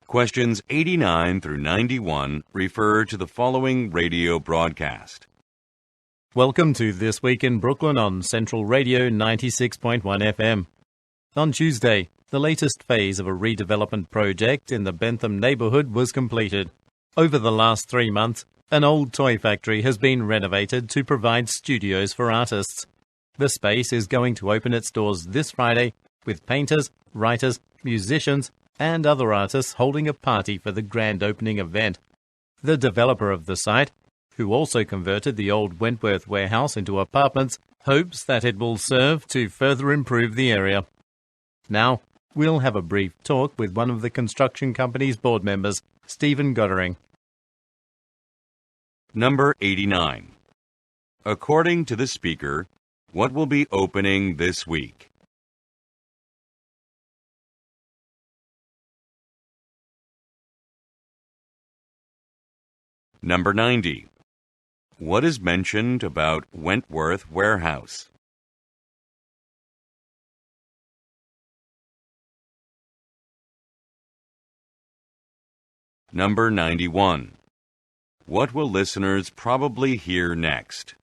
Questions 89 through 91 refer to the following radio broadcast. Welcome to This Week in Brooklyn on Central Radio 96.1 FM. On Tuesday, the latest phase of a redevelopment project in the Bentham neighborhood was completed. Over the last 3 months, an old toy factory has been renovated to provide studios for artists. The space is going to open its doors this Friday, with painters, writers, musicians, and other artists holding a party for the grand opening event. The developer of the site, who also converted the old Wentworth warehouse into apartments, hopes that it will serve to further improve the area. Now, we'll have a brief talk with one of the construction company's board members, Stephen Goddering. Number 89. According to the speaker, what will be opening this week? Number 90. What is mentioned about Wentworth Warehouse? Number 91. What will listeners probably hear next?